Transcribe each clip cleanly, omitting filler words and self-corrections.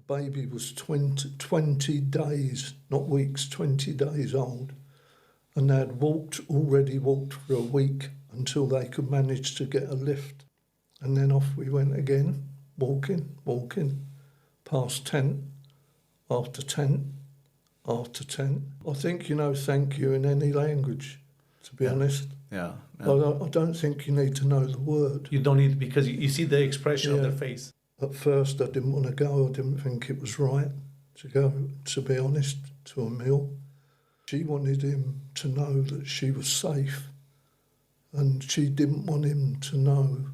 baby was 20 days, not weeks, 20 days old. And they had already walked for a week until they could manage to get a lift. And then off we went again, walking, past tent, after tent, after tent. I think thank you in any language, to be honest. Yeah. I don't think you need to know the word. You don't need, because you see the expression of their face. At first I didn't want to go. I didn't think it was right to go, to be honest, to a meal. She wanted him to know that she was safe, and she didn't want him to know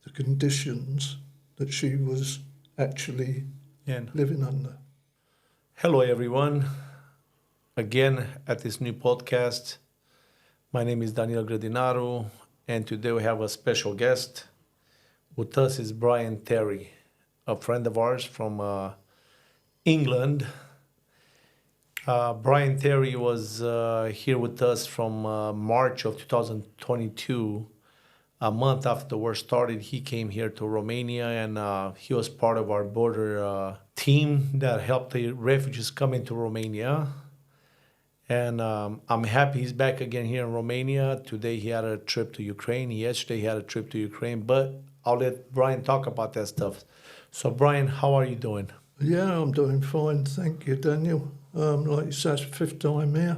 the conditions that she was actually living under. Hello, everyone. Again, at this new podcast. My name is Daniel Gradinaru, and today we have a special guest. With us is Brian Terry, a friend of ours from England. Brian Terry was here with us from March of 2022. A month after the war started, he came here to Romania, and he was part of our border team that helped the refugees come into Romania. And I'm happy he's back again here in Romania. Today he had a trip to Ukraine. Yesterday he had a trip to Ukraine. But I'll let Brian talk about that stuff. So Brian, how are you doing? Yeah, I'm doing fine. Thank you, Daniel. Like you said, it's the fifth time here.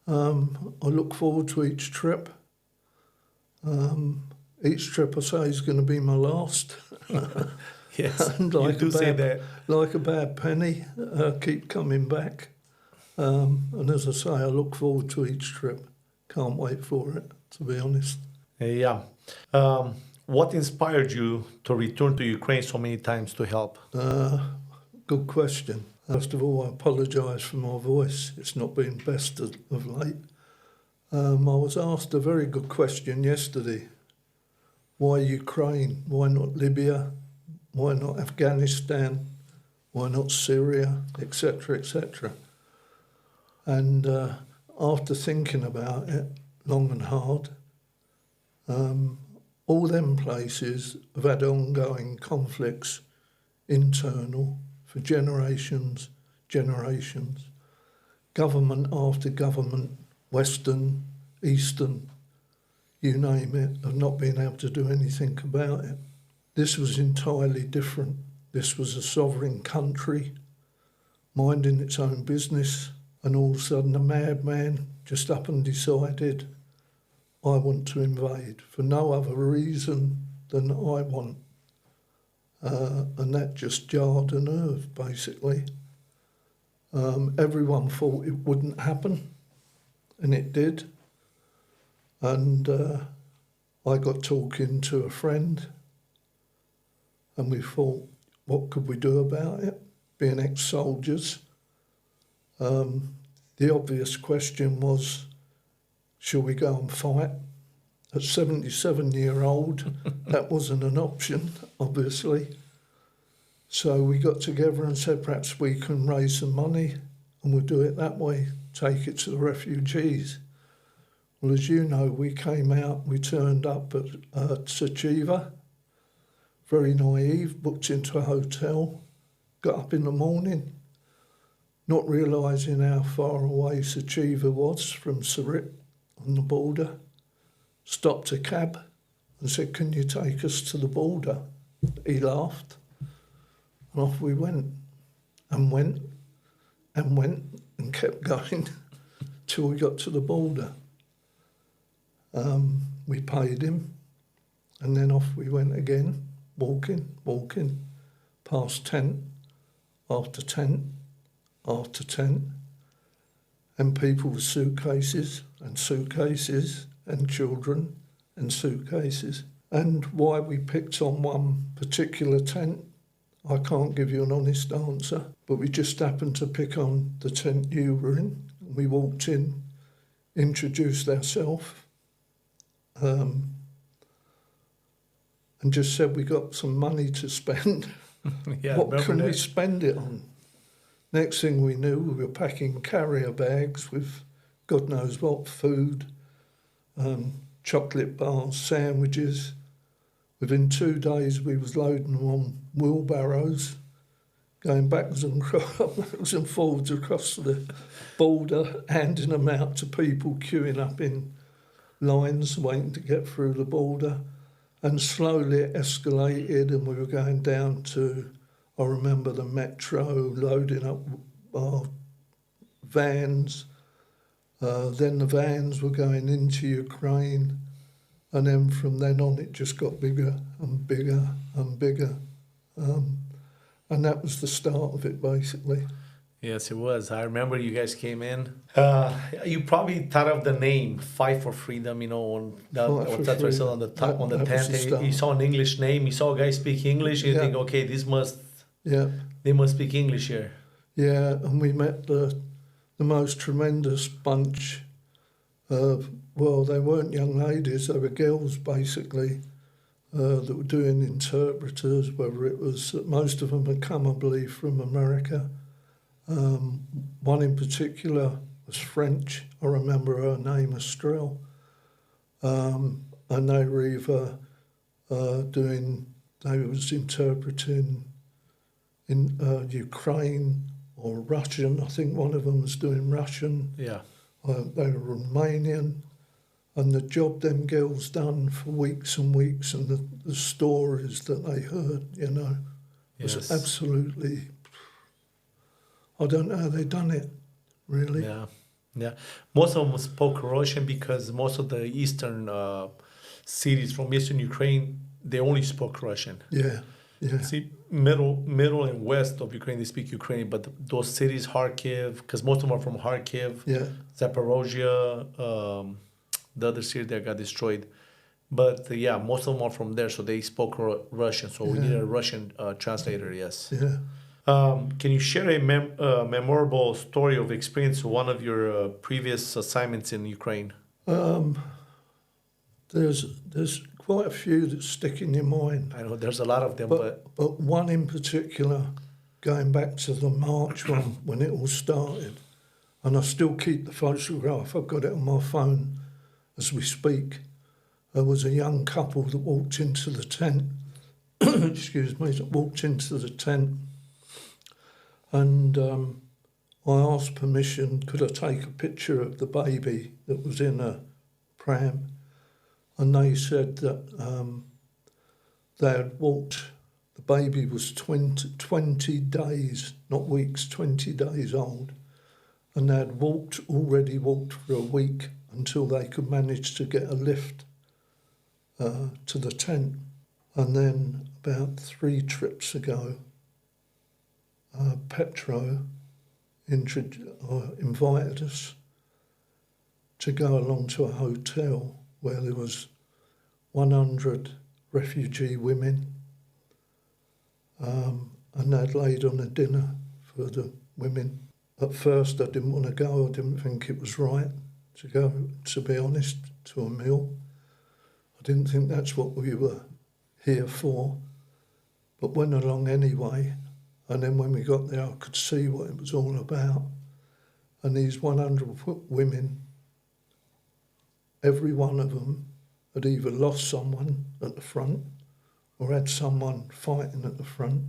I look forward to each trip. Each trip I say is going to be my last. Yes, and like you do say that. Like a bad penny, keep coming back. And as I say, I look forward to each trip. Can't wait for it, to be honest. Yeah. What inspired you to return to Ukraine so many times to help? Good question. First of all, I apologise for my voice. It's not been best of late. I was asked a very good question yesterday. Why Ukraine? Why not Libya? Why not Afghanistan? Why not Syria? Etc., etc. And after thinking about it long and hard, all them places have had ongoing conflicts, internal, for generations. Government after government, Western, Eastern, you name it, have not been able to do anything about it. This was entirely different. This was a sovereign country, minding its own business, and all of a sudden a madman just up and decided, I want to invade for no other reason than I want. And that just jarred a nerve, basically. Everyone thought it wouldn't happen, and it did. And I got talking to a friend, and we thought, what could we do about it? Being ex-soldiers. The obvious question was, shall we go and fight? At 77-year-old, that wasn't an option, obviously. So we got together and said perhaps we can raise some money and we'll do it that way, take it to the refugees. Well, as you know, we came out, we turned up at Sachiva, very naive, booked into a hotel, got up in the morning, not realising how far away Sachiva was from Sarit on the border, stopped a cab and said, can you take us to the border? He laughed. And off we went and kept going till we got to the border. We paid him, and then off we went again, walking, past tent, after tent, after tent, and people with suitcases and children and suitcases. And why we picked on one particular tent, I can't give you an honest answer, but we just happened to pick on the tent you were in. We walked in, introduced ourselves, and just said we got some money to spend. Yeah, what can we spend it on? Next thing we knew, we were packing carrier bags with God knows what, food, chocolate bars, sandwiches. Within 2 days, we was loading them on wheelbarrows going backwards and forwards across the border, handing them out to people queuing up in lines, waiting to get through the border. And slowly it escalated, and we were going down to, I remember the metro, loading up our vans. Then the vans were going into Ukraine, and then from then on it just got bigger and bigger and bigger. And that was the start of it, basically. Yes, it was. I remember you guys came in. You probably thought of the name "Fight for Freedom." You know, that's what I saw on the top, on the tent. You saw an English name. You saw a guy speak English. You think, okay, they must speak English here. Yeah, and we met the most tremendous bunch of, well, they weren't young ladies, they were girls basically, that were doing interpreters, whether it was, most of them had come, I believe, from America. One in particular was French. I remember her name, Estrelle. And they were either they was interpreting in Ukraine or Russian. I think one of them was doing Russian. Yeah. They were Romanian. And the job them girls done for weeks and weeks, and the stories that they heard, you know, was absolutely, I don't know how they done it, really. Yeah, yeah. Most of them spoke Russian because most of the eastern cities from eastern Ukraine, they only spoke Russian. Yeah, yeah. See, middle and west of Ukraine, they speak Ukrainian, but those cities, Kharkiv, because most of them are from Kharkiv, Yeah. Zaporozhye, the other city that got destroyed. But yeah, most of them are from there, so they spoke Russian. So we need a Russian translator, yes. Yeah. Can you share a memorable story of experience, one of your previous assignments in Ukraine? There's quite a few that stick in your mind. I know there's a lot of them, but one in particular, going back to the March one when it all started, and I still keep the photograph. I've got it on my phone as we speak. There was a young couple that walked into the tent. Excuse me, that walked into the tent. And I asked permission, could I take a picture of the baby that was in a pram? And they said that they had walked, the baby was 20 days, not weeks, 20 days old. And they had already walked for a week until they could manage to get a lift to the tent. And then about 3 trips ago, Petro invited us to go along to a hotel where there was 100 refugee women, and they'd laid on a dinner for the women. At first I didn't want to go, I didn't think it was right to go, to be honest, to a meal. I didn't think that's what we were here for, but went along anyway. And then when we got there, I could see what it was all about. And these 100 women, every one of them had either lost someone at the front or had someone fighting at the front.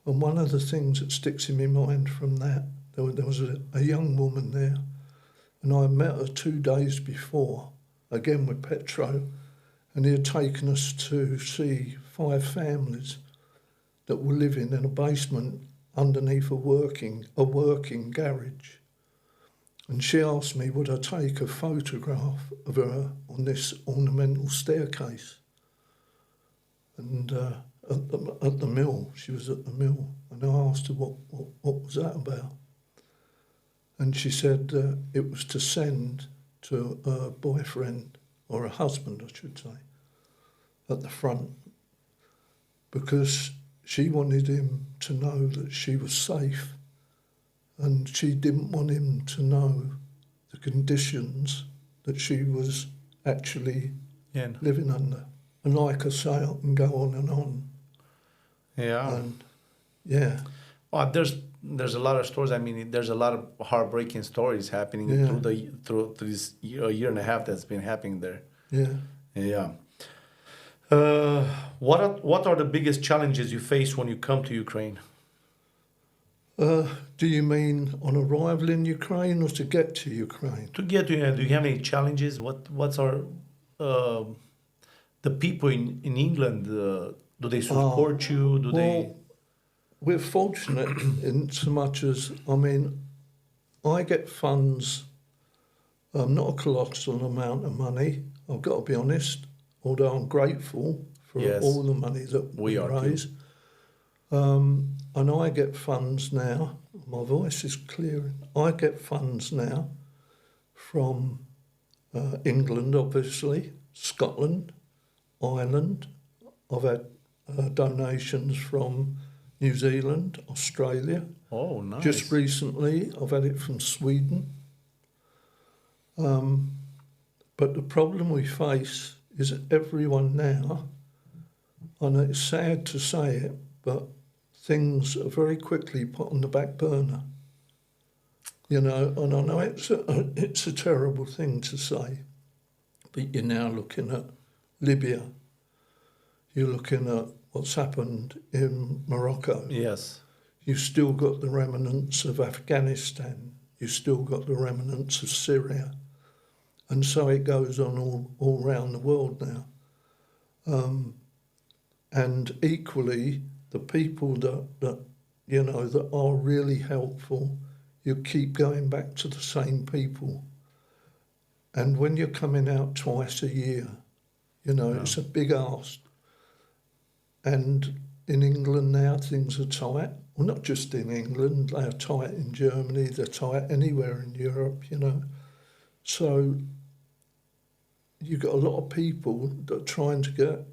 And one of the things that sticks in my mind from that, there was a young woman there, and I met her 2 days before, again with Petro, and he had taken us to see 5 families that were living in a basement underneath a working garage. And she asked me, would I take a photograph of her on this ornamental staircase? And at the mill, she was at the mill, and I asked her what was that about? And she said it was to send to a boyfriend, or a husband, I should say, at the front, because she wanted him to know that she was safe, and she didn't want him to know the conditions that she was actually living under. And like I say, I can go on and on. Yeah. And yeah. Well, there's a lot of stories. I mean, there's a lot of heartbreaking stories happening through this year and a half that's been happening there. Yeah. Yeah. What are the biggest challenges you face when you come to Ukraine? Do you mean on arrival in Ukraine or to get to Ukraine? To get to, do you have any challenges? What's our uh, the people in England? Do they support you? Do they? Well, we're fortunate in so much as, I mean, I get funds, not a colossal amount of money, I've got to be honest, although I'm grateful for Yes. all the money that we We are too. raise. And I get funds now, my voice is clearing, I get funds now from England, obviously, Scotland, Ireland. I've had donations from New Zealand, Australia. Oh, nice. Just recently, I've had it from Sweden. But the problem we face is that everyone now, and it's sad to say it, but things are very quickly put on the back burner. You know, and I know it's a terrible thing to say, but you're now looking at Libya. You're looking at what's happened in Morocco. Yes. You've still got the remnants of Afghanistan. You've still got the remnants of Syria. And so it goes on all around the world now. And equally, the people that you know, that are really helpful, you keep going back to the same people. And when you're coming out twice a year, you know, it's a big ask. And in England now, things are tight. Well, not just in England, they are tight in Germany, they're tight anywhere in Europe, you know. So you've got a lot of people that are trying to get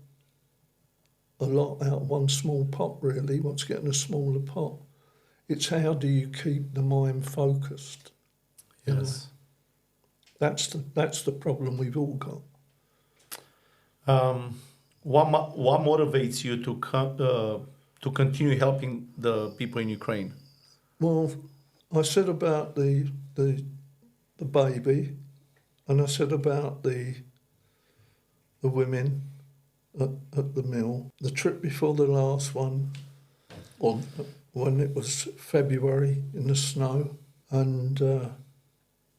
a lot out of one small pot, really. What's getting a smaller pot? It's how do you keep the mind focused? You know? Yes. That's the problem we've all got. What motivates you to continue helping the people in Ukraine? Well, I said about the baby, and I said about the women at the mill. The trip before the last one, or when it was February in the snow, and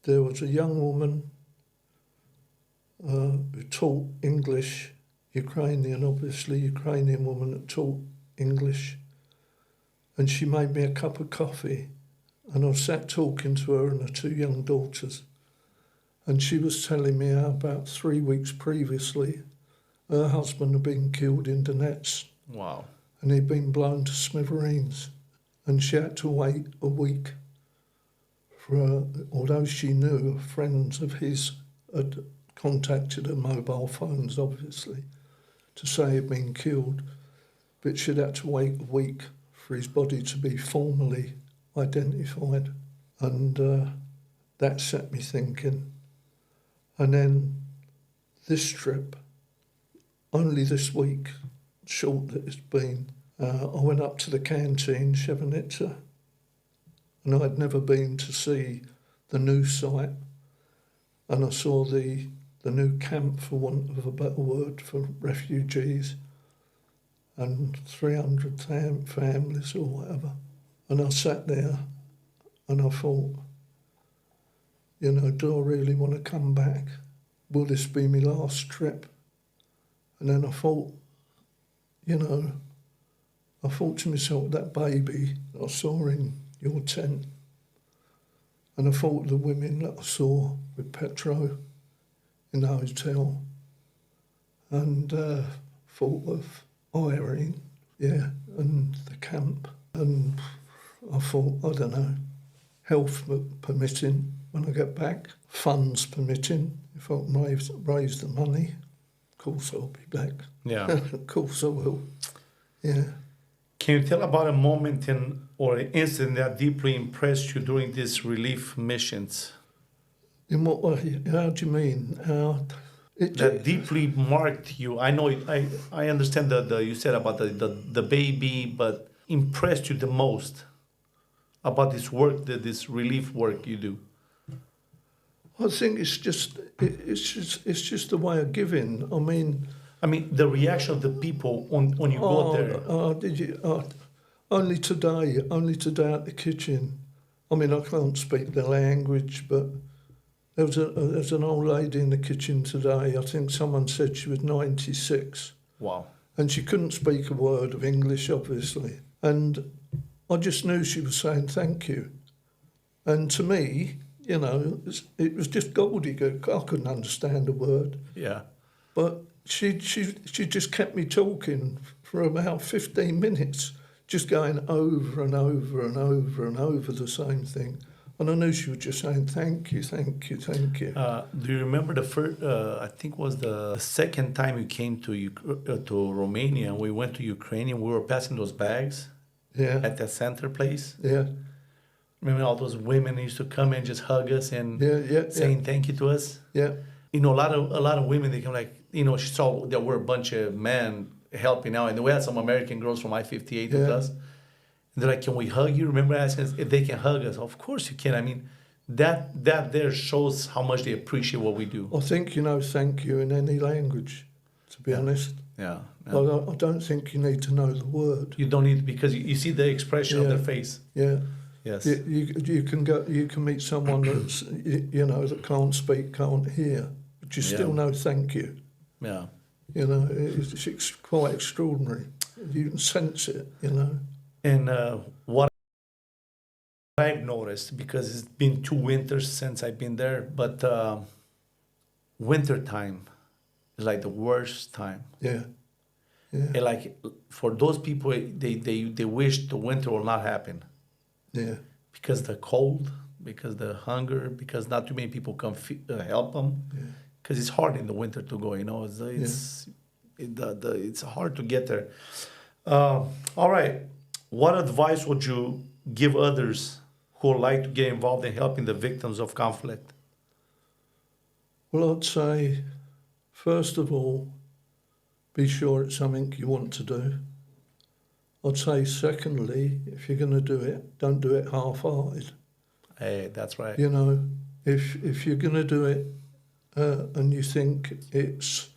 there was a young woman who taught English, Ukrainian, obviously, Ukrainian woman that taught English, and she made me a cup of coffee, and I sat talking to her and her two young daughters, and she was telling me how about 3 weeks previously her husband had been killed in Donetsk. Wow. And he'd been blown to smithereens, and she had to wait a week for, although she knew friends of his had contacted her mobile phones, obviously, to say he'd been killed, but she'd had to wait a week for his body to be formally identified. And that set me thinking. And then this trip, only this week, short that it's been, I went up to the canteen, Shevanitsa, and I'd never been to see the new site, and I saw the new camp, for want of a better word, for refugees, and 300 families or whatever. And I sat there and I thought, you know, do I really want to come back? Will this be my last trip? And then I thought, you know, I thought to myself, that baby that I saw in your tent, and I thought of the women that I saw with Petro in the hotel, and thought of Irene, yeah, and the camp. And I thought, I don't know, health permitting, when I get back, funds permitting, if I can raise the money, of course I'll be back. Yeah. Of course I will. Yeah. Can you tell about a moment or an incident that deeply impressed you during these relief missions? In what way? How do you mean? That deeply marked you. I know. I understand that you said about the baby, but impressed you the most about this work, this relief work you do. I think it's just a way of giving. I mean, the reaction of the people when you go there. Did you? only today at the kitchen. I mean, I can't speak the language, but there's an old lady in the kitchen today. I think someone said she was 96. Wow. And she couldn't speak a word of English, obviously. And I just knew she was saying thank you. And to me, you know, it was just gobbledygook. I couldn't understand a word. Yeah. But she just kept me talking for about 15 minutes, just going over and over and over and over the same thing. And I knew she was just saying, thank you, thank you, thank you. Do you remember the first? I think was the second time you came to Romania. We went to Ukraine and we were passing those bags Yeah, at that center place. yeah, Remember all those women used to come and just hug us and yeah, saying thank you to us. yeah, You know, a lot of women, they come like, you know, she saw there were a bunch of men helping out, and we had some American girls from I-58 with Yeah. us. And they're like, can we hug you? Remember asking us if they can hug us? Of course you can. I mean, that there shows how much they appreciate what we do. I think you know thank you in any language, to be honest. Yeah. I don't think you need to know the word. You don't need, because you see the expression of Yeah. their face. Yeah. Yes. You can meet someone that's you know that can't speak, can't hear, but you still know thank you. Yeah. You know, it's quite extraordinary. You can sense it. You know. And what I've noticed, because it's been 2 winters since I've been there, but winter time is like the worst time. Yeah. Yeah. And like for those people, they wish the winter will not happen. Yeah. Because the cold, because the hunger, because not too many people come help them. Because it's hard in the winter to go. You know, it's hard to get there. All right. What advice would you give others who would like to get involved in helping the victims of conflict? Well, I'd say, first of all, be sure it's something you want to do. I'd say, secondly, if you're going to do it, don't do it half-hearted. Hey, that's right. You know, if you're going to do it and you think it's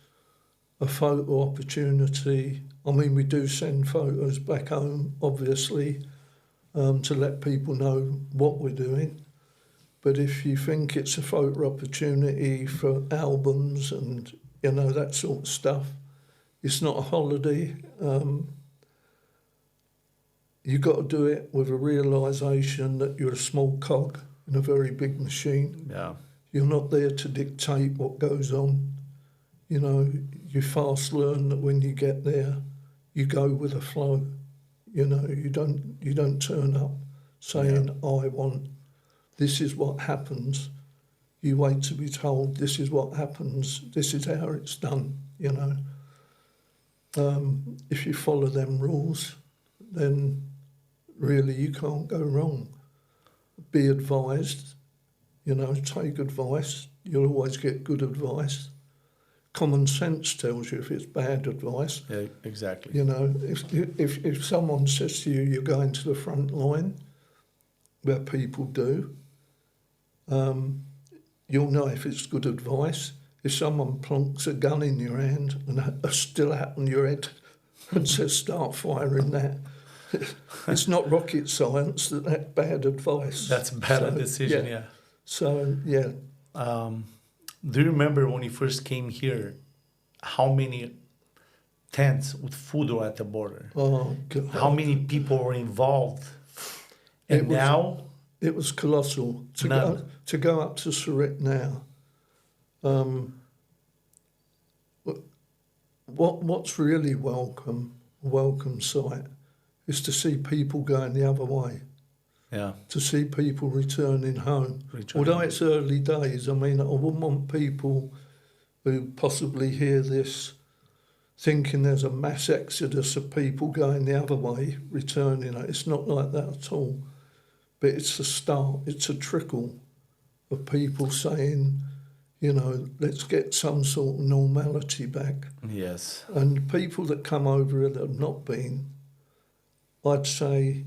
a photo opportunity, I mean, we do send photos back home, obviously, to let people know what we're doing. But if you think it's a photo opportunity for albums and, you know, that sort of stuff, it's not a holiday. You've got to do it with a realisation that you're a small cog in a very big machine. Yeah. You're not there to dictate what goes on. You know, you fast learn that when you get there, you go with the flow. You know, you don't turn up saying, I want, this is what happens. You wait to be told, this is what happens, this is how it's done, you know. If you follow them rules, then really you can't go wrong. Be advised, you know, take advice. You'll always get good advice. Common sense tells you if it's bad advice. Yeah, exactly. You know, if someone says to you, you're going to the front line, where people do, you'll know if it's good advice. If someone plonks a gun in your hand and a still out on your head and says, start firing that, it's not rocket science that's bad advice. That's a bad decision, yeah. So, yeah. Do you remember when you first came here, how many tents with food were at the border? Oh, God. How many people were involved? And now? It was colossal. To go up to Surit now, what's really welcome sight is to see people going the other way. Yeah. To see people returning home. Although it's early days, I mean, I wouldn't want people who possibly hear this thinking there's a mass exodus of people going the other way, returning. It's not like that at all. But it's a start, it's a trickle of people saying, you know, let's get some sort of normality back. Yes. And people that come over here that have not been, I'd say,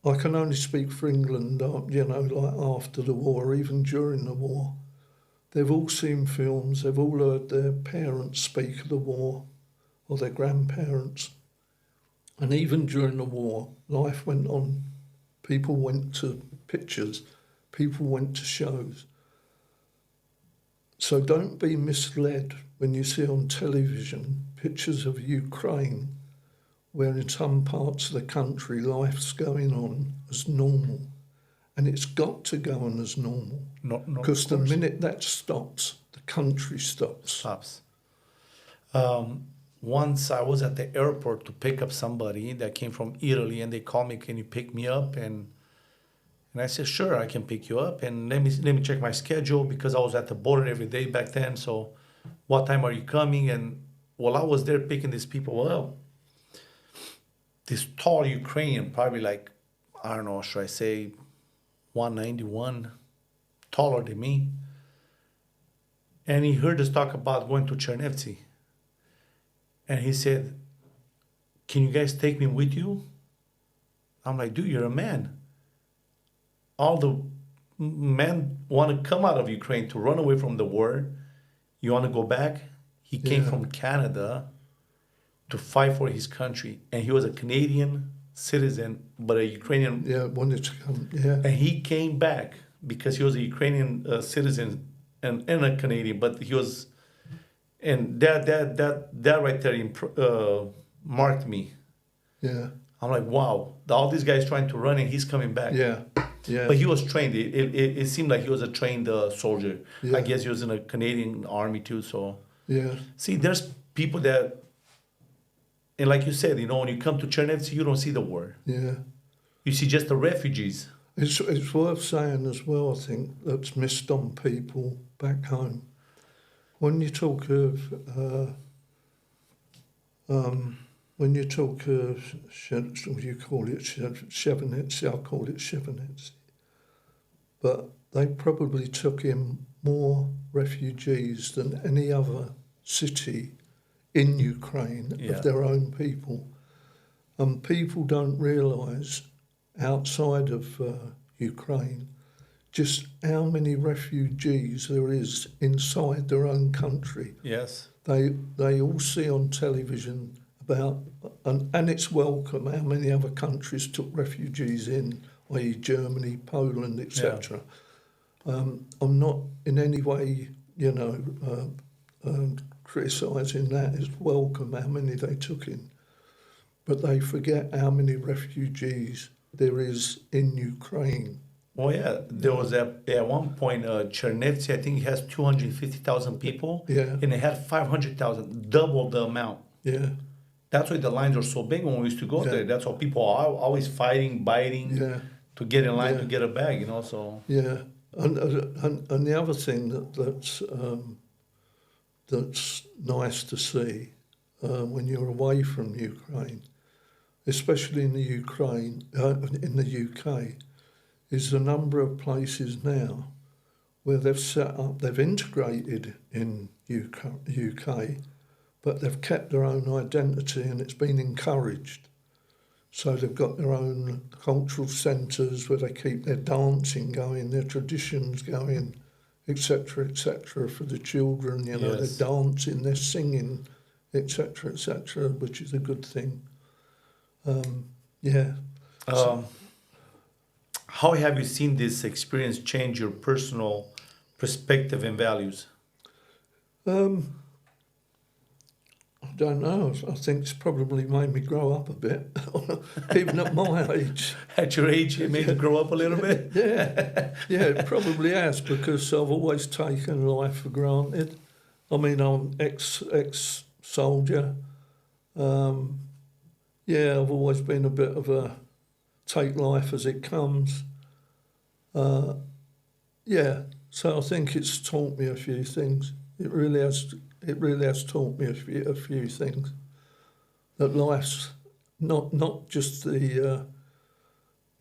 I can only speak for England, you know, like after the war, even during the war. They've all seen films, they've all heard their parents speak of the war, or their grandparents. And even during the war, life went on. People went to pictures, people went to shows. So don't be misled when you see on television pictures of Ukraine, where in some parts of the country life's going on as normal. And it's got to go on as normal. No, Because the minute that stops, the country stops. stops. Once I was at the airport to pick up somebody that came from Italy, and they called me, "Can you pick me up?" And I said, "Sure, I can pick you up." And let me check my schedule, because I was at the border every day back then. So, what time are you coming? And while I was there picking these people up, this tall Ukrainian, probably like, I don't know, should I say 191, taller than me. And he heard us talk about going to Chernivtsi. And he said, "Can you guys take me with you?" I'm like, "Dude, you're a man. All the men want to come out of Ukraine to run away from the war. You want to go back?" He came Yeah. from Canada to fight for his country. And he was a Canadian citizen, but a Ukrainian. Yeah, wanted to come. Yeah, And he came back because he was a Ukrainian citizen and a Canadian, but he was, and that right there marked me. yeah, I'm like, wow, all these guys trying to run and he's coming back. yeah, yeah. But he was trained. It seemed like he was a trained soldier. Yeah. I guess he was in a Canadian army too. So Yeah, see, there's people that, and like you said, when you come to Chernivtsi, you don't see the war. yeah. You see just the refugees. It's worth saying as well, I think, that's missed on people back home. When you talk of what do you call it, Shevnitz, I call it Shevnitz. But they probably took in more refugees than any other city in Ukraine Yeah. of their own people. And people don't realise outside of Ukraine just how many refugees there is inside their own country. Yes. They all see on television about, and it's welcome, how many other countries took refugees in, i.e. Germany, Poland, etc. I'm not in any way, criticising that. It's welcome how many they took in. But they forget how many refugees there is in Ukraine. Well, yeah, there was at one point, Chernivtsi, I think it has 250,000 people, Yeah, and it had 500,000, double the amount. yeah, That's why the lines are so big when we used to go Yeah. there. That's why people are always fighting, biting yeah, to get in line Yeah. to get a bag, so. yeah. And the other thing that's nice to see when you're away from Ukraine, especially in the in the UK, is the number of places now where they've integrated in UK, but they've kept their own identity and it's been encouraged. So they've got their own cultural centres where they keep their dancing going, their traditions going, etc., for the children. Yes. They're dancing, they're singing, etc., which is a good thing. Yeah. How have you seen this experience change your personal perspective and values? I don't know. I think it's probably made me grow up a bit, even at my age. At your age, it made you grow up a little bit? Yeah, it probably has, because I've always taken life for granted. I mean, I'm ex-soldier. I've always been a bit of a take life as it comes. So I think it's taught me a few things. It really has taught me a few things. That life's not just the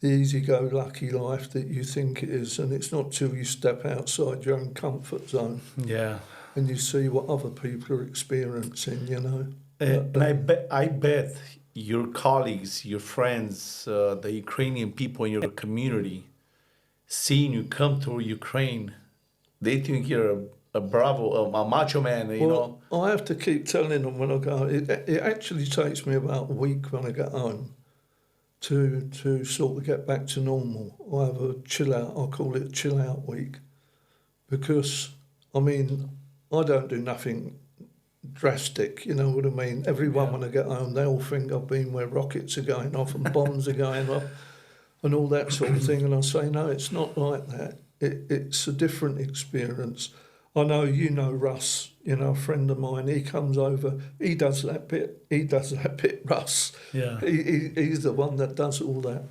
easy-go-lucky life that you think it is, and it's not till you step outside your own comfort zone Yeah. and you see what other people are experiencing, And I bet your colleagues, your friends, the Ukrainian people in your community, seeing you come to Ukraine, they think you're a bravo, a macho man, you know. Well, I have to keep telling them when I go. It actually takes me about a week when I get home to sort of get back to normal. I have a chill out. I call it a chill out week because I mean I don't do nothing drastic. You know what I mean? Everyone when I get home, they all think I've been where rockets are going off and bombs are going off and all that sort of thing. And I say no, it's not like that. It's a different experience. I know you know Russ, you know, a friend of mine, he comes over, he does that bit, Russ. Yeah. He's the one that does all that.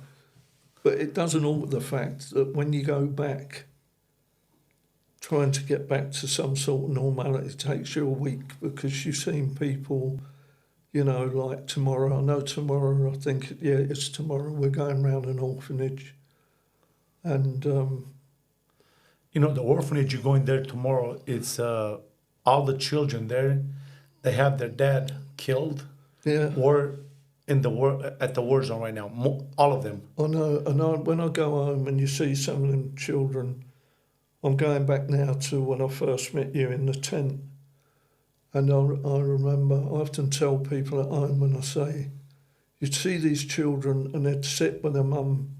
But it doesn't alter the fact that when you go back, trying to get back to some sort of normality takes you a week because you've seen people, you know, like tomorrow, I know tomorrow, I think, yeah, it's tomorrow, we're going round an orphanage and... You know, the orphanage you're going there tomorrow, it's all the children there, they have their dad killed yeah. or in the at the war zone right now. All of them. I know, and when I go home and you see some of them children, I'm going back now to when I first met you in the tent. And I remember, I often tell people at home when I say, you'd see these children and they'd sit with their mum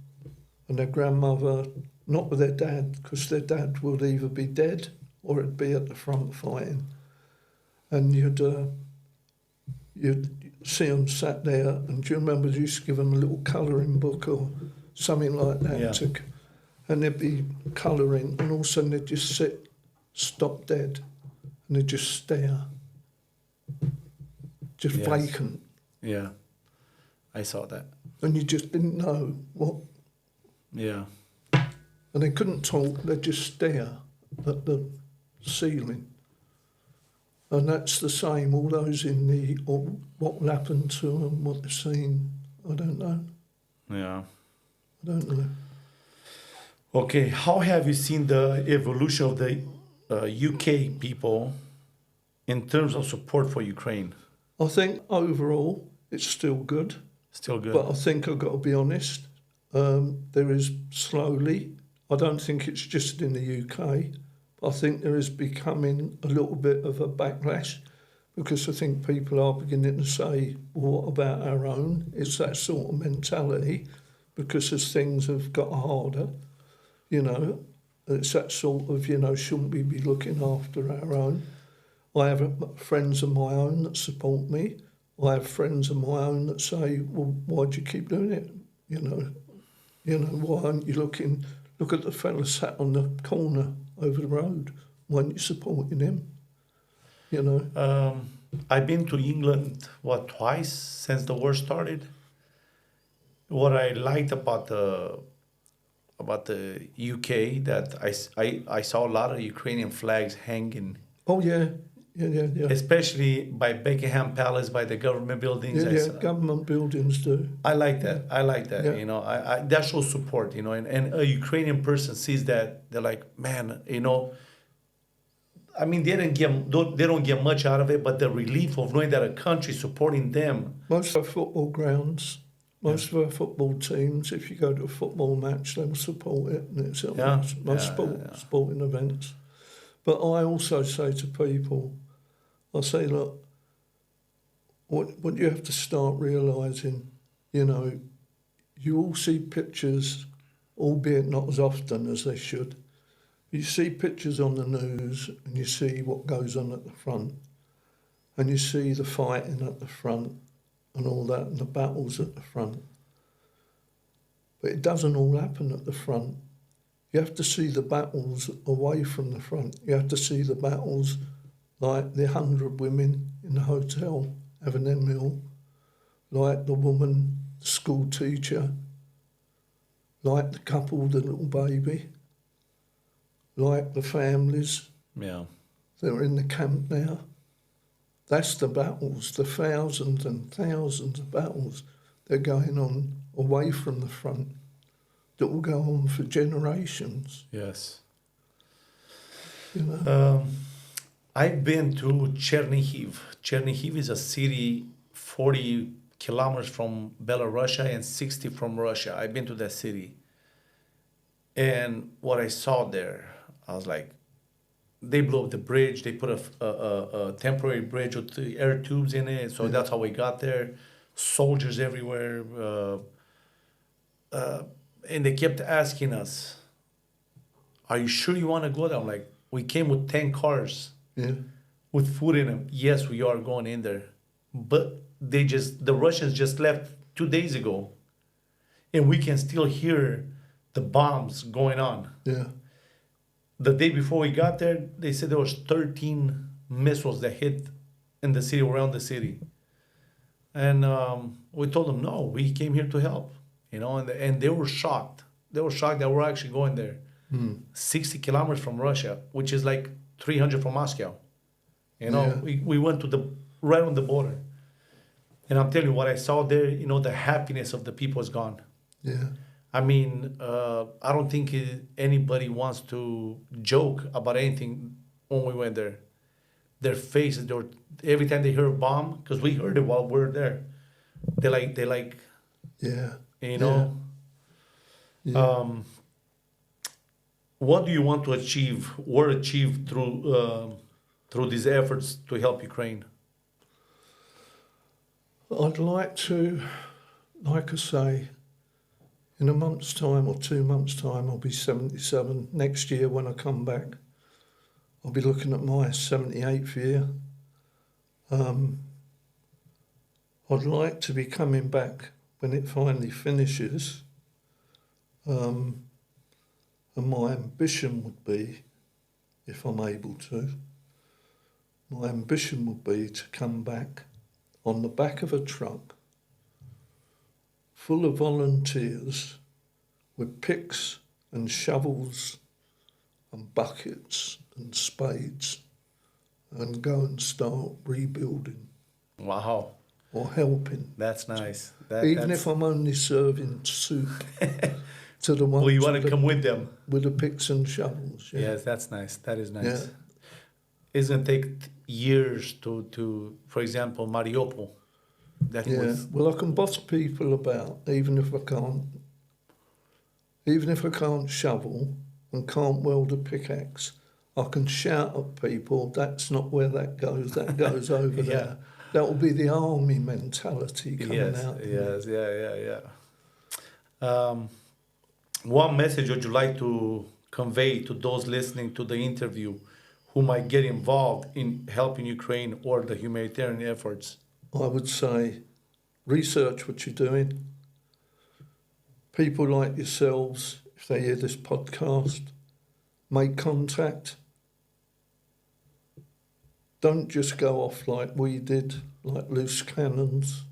and their grandmother, not with their dad, because their dad would either be dead or it'd be at the front fighting. And you'd see them sat there, and do you remember you used to give them a little colouring book or something like that? Yeah. And they'd be colouring, and all of a sudden they'd just sit, stop dead, and they'd just stare. Just Yes. vacant. Yeah, I saw that. And you just didn't know what. Yeah. And they couldn't talk, they'd just stare at the ceiling. And that's the same, all those in the, or what will happen to them, what they've seen, I don't know. Yeah. I don't know. Okay, how have you seen the evolution of the UK people in terms of support for Ukraine? I think overall it's still good, Still good. but I think I've got to be honest, there is slowly, I don't think it's just in the UK, but I think there is becoming a little bit of a backlash because I think people are beginning to say, well, what about our own? It's that sort of mentality because as things have got harder, you know, it's that sort of, you know, shouldn't we be looking after our own? I have friends of my own that support me. I have friends of my own that say, well, why do you keep doing it? You know, why aren't you looking... Look at the fella sat on the corner over the road. Why aren't you supporting him? You know? I've been to England, twice since the war started. What I liked about the UK that I saw a lot of Ukrainian flags hanging. Oh, yeah. Especially by Buckingham Palace, by the government buildings. Yeah, government buildings do. I like that. Yeah. You know, I that shows support. You know, and a Ukrainian person sees that, they're like, man, you know. I mean, they don't get much out of it, but the relief of knowing that a country supporting them. Most of our football grounds, most of our football teams, if you go to a football match, they will support it. And it's most sporting events. But I also say to people, I say, look, what you have to start realising, you know, you all see pictures, albeit not as often as they should. You see pictures on the news and you see what goes on at the front and you see the fighting at the front and all that and the battles at the front. But it doesn't all happen at the front. You have to see the battles away from the front. You have to see the battles like the 100 women in the hotel having their meal, like the woman, the school teacher, like the couple with the little baby, like the families that are in the camp now. That's the battles, the thousands and thousands of battles that are going on away from the front that will go on for generations. Yes. You know? I've been to Chernihiv. Chernihiv is a city 40 kilometers from Belarus and 60 from Russia. I've been to that city. And what I saw there, I was like, they blew up the bridge. They put a temporary bridge with the air tubes in it. So that's how we got there. Soldiers everywhere. And they kept asking us, are you sure you want to go there? I'm like, we came with 10 cars Yeah. with food in them. Yes, we are going in there. But the Russians just left 2 days ago. And we can still hear the bombs going on. Yeah. The day before we got there, they said there was 13 missiles that hit in the city, around the city. And we told them, no, we came here to help. And they were shocked. They were shocked that we're actually going there. 60 kilometers from Russia, which is like 300 from Moscow. Yeah. We went to right on the border. And I'm telling you, what I saw there, the happiness of the people is gone. Yeah. I mean, I don't think anybody wants to joke about anything when we went there. Their faces, every time they hear a bomb, because we heard it while we were there, they like, Yeah. Yeah. What do you want to achieve or achieve through these efforts to help Ukraine? I'd like to, like I say, in a month's time or 2 months' time, I'll be 77. Next year, when I come back, I'll be looking at my 78th year. I'd like to be coming back when it finally finishes. And my ambition would be, if I'm able to, my ambition would be to come back on the back of a truck full of volunteers with picks and shovels and buckets and spades and go and start rebuilding. Wow. Or helping. That's nice. Even if I'm only serving soup to the ones well, you want to come with them. With the picks and shovels. Yeah. Yes, that's nice. That is nice. Yeah. It's going to take years to, for example, Mariupol. Well, I can boss people about, even if I can't shovel and can't weld a pickaxe, I can shout at people, that's not where that goes over there. That will be the army mentality coming out. Yes, yeah. What message would you like to convey to those listening to the interview who might get involved in helping Ukraine or the humanitarian efforts? I would say, research what you're doing. People like yourselves, if they hear this podcast, make contact. Don't just go off like we did, like loose cannons.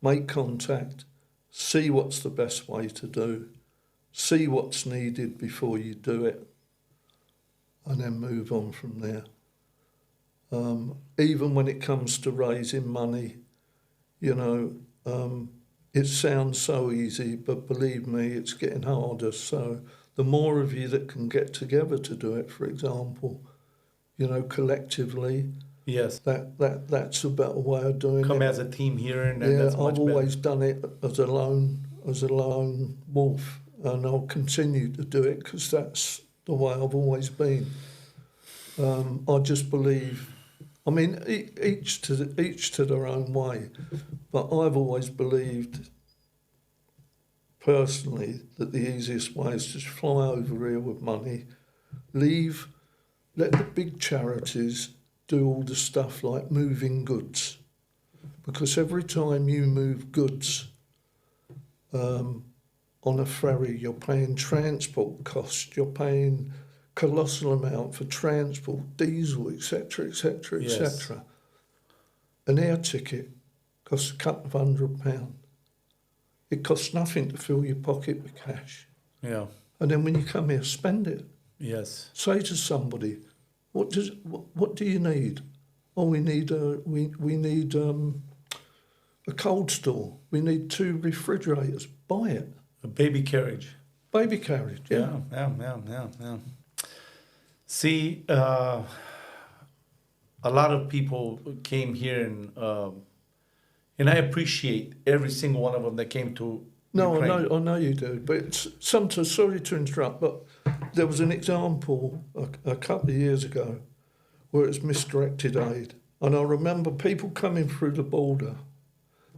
Make contact. See what's the best way to do. See what's needed before you do it. And then move on from there. Even when it comes to raising money, it sounds so easy, but believe me, it's getting harder. So the more of you that can get together to do it, for example, collectively, yes, that's a better way of doing it. Come as a team here, and that's much I've always done it as a lone wolf, and I'll continue to do it because that's the way I've always been. I just believe. I mean, each to their own way, but I've always believed, personally, that the easiest way is just fly over here with money, let the big charities do all the stuff like moving goods, because every time you move goods on a ferry, you're paying transport costs, you're paying colossal amount for transport, diesel, etc., etc., etc. An air ticket costs a couple of £100. It costs nothing to fill your pocket with cash. Yeah. And then when you come here, spend it. Yes. Say to somebody, what do you need? Oh, we need a cold store. We need 2 refrigerators. Buy it. A baby carriage. Baby carriage. Yeah. Yeah. See, a lot of people came here, and I appreciate every single one of them that came to Ukraine. I know you do. But sometimes, sorry to interrupt, but there was an example a couple of years ago where it's misdirected aid. And I remember people coming through the border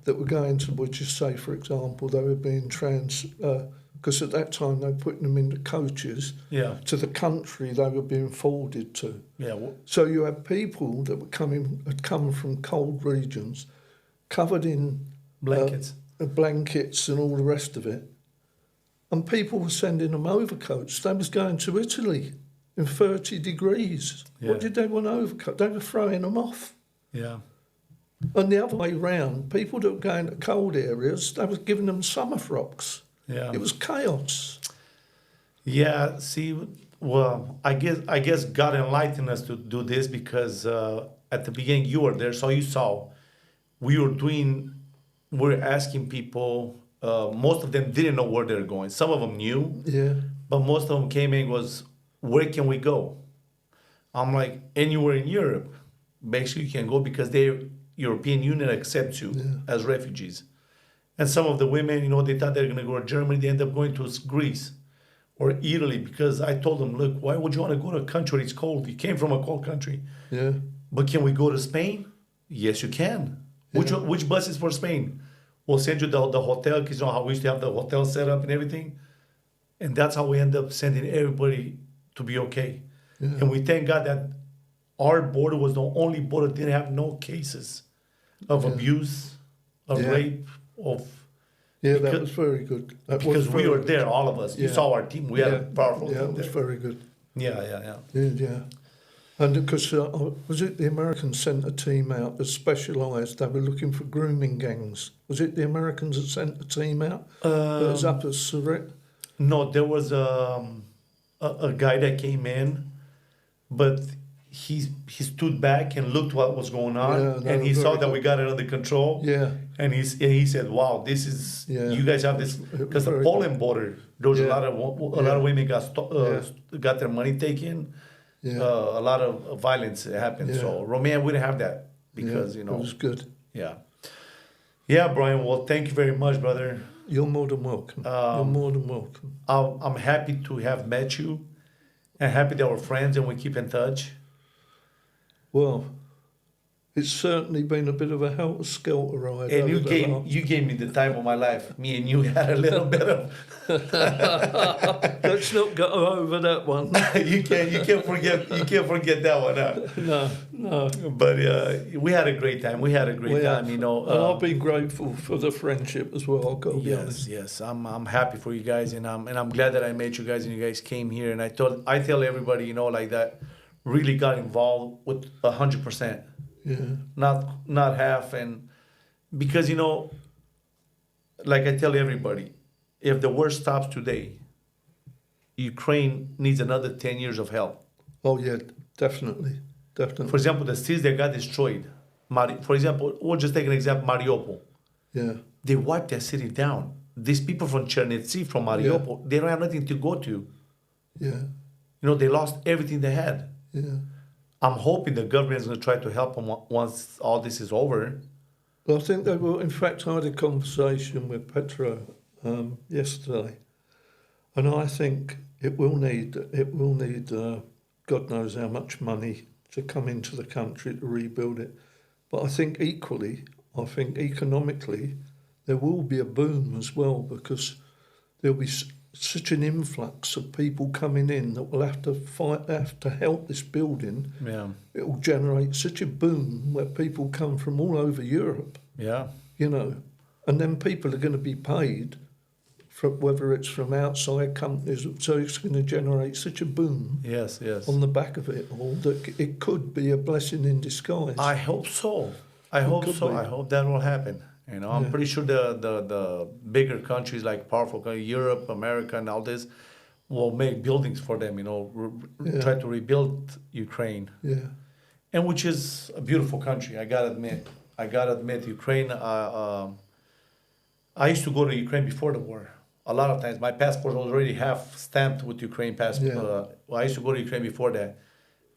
that were going to, would you say, for example, they were being because at that time they were putting them into coaches Yeah. to the country they were being forwarded to. Yeah. So you had people that had come from cold regions, covered in Blankets. blankets and all the rest of it. And people were sending them overcoats. They was going to Italy in 30 degrees. Yeah. What did they want overcoat? They were throwing them off. Yeah. And the other way round, people that were going to cold areas, they was giving them summer frocks. Yeah. It was chaos. Yeah. See, well, I guess God enlightened us to do this because at the beginning you were there, so you saw we're asking people. Most of them didn't know where they're going. Some of them knew, Yeah, but most of them came in was, where can we go? I'm like, anywhere in Europe, basically you can go because the European Union accepts you as refugees. And some of the women, they thought they were going to go to Germany. They end up going to Greece or Italy because I told them, look, why would you want to go to a country that's cold? You came from a cold country. yeah, But can we go to Spain? Yes, you can. Yeah. Which bus is for Spain? We'll send you the hotel because you know how we used to have the hotel set up and everything. And that's how we end up sending everybody to be okay. yeah. And we thank God that our border was the only border that didn't have no cases of Yeah. abuse, of Yeah. rape, of Yeah, that because- was very good. That was because we very were good. there, all of us. You Yeah. saw our team. We had a powerful Yeah, team it was there. very good. Yeah. Yeah. And because was it the Americans sent a team out that specialised? They were looking for grooming gangs. Was it the Americans that sent a team out? That was up at Surrey? No, there was a guy that came in, but he stood back and looked what was going on, Yeah, no, and he saw very that we good. got it under control. Yeah, And he said, "Wow, this is Yeah. you guys have this It was because the very Poland border. There was Yeah. a lot of women Yeah. got their money taken. yeah. A lot of violence happened. Yeah. So Romania wouldn't have that because yeah, you know. it was good. Yeah, Brian. Well, thank you very much, brother. You're more than welcome. You're more than welcome. I'm happy to have met you, and happy that we're friends and we keep in touch. Well, it's certainly been a bit of a helter-skelter ride. And over the last- you gave me the time of my life. Me and you had a little bit of. Let's not go over that one. you can't forget that one. Huh? No. But we had a great time. We had a great time. You know. and I've been grateful for the friendship as well. I've got to be honest. Yes. I'm happy for you guys, and I'm glad that I met you guys and you guys came here. And I tell everybody, you know, like that, really got involved with 100%, Yeah, not half. And because you know, like I tell everybody, if the war stops today, Ukraine needs another 10 years of help. oh yeah, definitely. For example, the cities that got destroyed. For example, we'll just take an example, Mariupol. Yeah, They wiped that city down. These people from Chernivtsi, from Mariupol, they don't have nothing to go to. yeah, You know, they lost everything they had. yeah. I'm hoping the government is going to try to help them once all this is over. Well, I think they will. In fact, I had a conversation with Petro yesterday, and I think it will need God knows how much money to come into the country to rebuild it. But I think economically, there will be a boom as well because there'll be such an influx of people coming in that will have to help this building. Yeah. It will generate such a boom where people come from all over Europe, Yeah. you know, and then people are going to be paid from whether it's from outside companies. So it's going to generate such a boom Yes. on the back of it all that it could be a blessing in disguise. I hope so. I hope could so. be. I hope that will happen. You know, I'm Yeah. pretty sure the bigger countries like powerful countries, Europe, America, and all this will make buildings for them. You know, Yeah. try to rebuild Ukraine, Yeah, and which is a beautiful country. I gotta admit, Ukraine. I used to go to Ukraine before the war. A lot of times, my passport was already half stamped with Ukraine passport. Yeah. I used to go to Ukraine before that,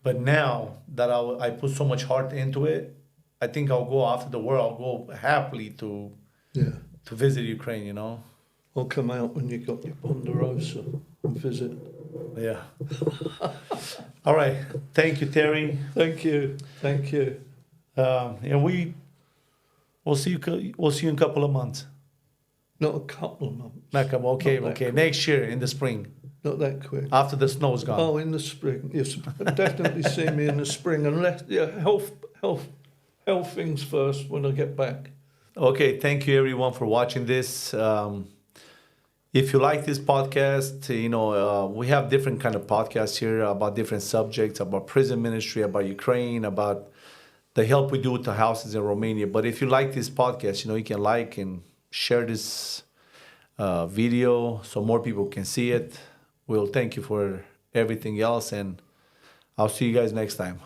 but now that I put so much heart into it, I think I'll go after the war. I'll go happily to yeah. visit Ukraine. You know. I'll come out when you got your Ponderosa and visit. Yeah. All right. Thank you, Terry. Thank you. Thank you. And we'll see you. We'll see you in a couple of months. Not a couple of months. Okay. Not that Okay. quick. Next year in the spring, Not that quick. after the snow's gone. Oh, in the spring. Yes, definitely see me in the spring. Unless, health things first when I get back. Okay. Thank you, everyone, for watching this. If you like this podcast, we have different kind of podcasts here about different subjects, about prison ministry, about Ukraine, about the help we do with the houses in Romania. But if you like this podcast, you can like and share this video so more people can see it. We'll thank you for everything else, and I'll see you guys next time.